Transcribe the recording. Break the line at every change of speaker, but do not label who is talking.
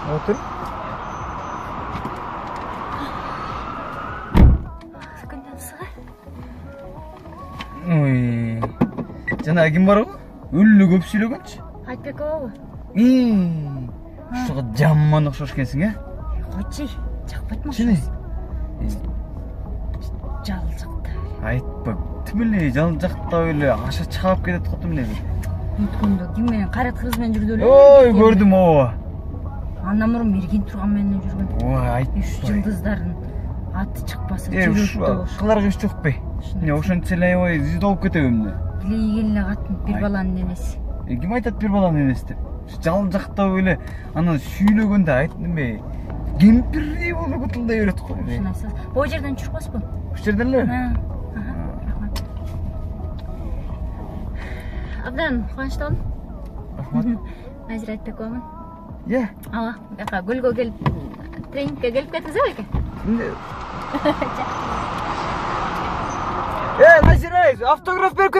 Отыр.
Күнден сығар.
Ой. Жана ким бар го? Өллү көп сүйлөгөнчү.
Айтбек абабы.
Ушуга жаман окшош экенсиң, э?
Койчи, жакпайт ма?
Чыны?
Жалжакта.
Айтпа. Тим эле жалжакта эле аша чаап кетет го тим эле.
Өткөндө ким менен кайрат кыз менен жүрдү эле.
Ой, көрдүм ооба.
Андан мурун Мерген турган менен жүргөн.
Ой, айтпа.
Үш жылдыздардын аты чыкпаса
Кылар кыш жокпу? Эмне ошентсе эле аябай зидолуп кетеби эмне?
Илейген эле катын, бир баланын энеси.
Ким айтат бир баланын энеси деп? Жалжактап эле анан сүйлөгөндө айт неме? Кемпирдей болуп кутулдай берет го.
Ушунасыз. Бул жерден чуркпаспы?
Ушул жерден эле?
Рахмат. Абдан кубанычтамын.
Рахмат.
Назира Айтбековмун.
Иә.
Ала, бияка гүлгө келип, тренингке келип кетиңиз белки?
Назира, автограф берип кет.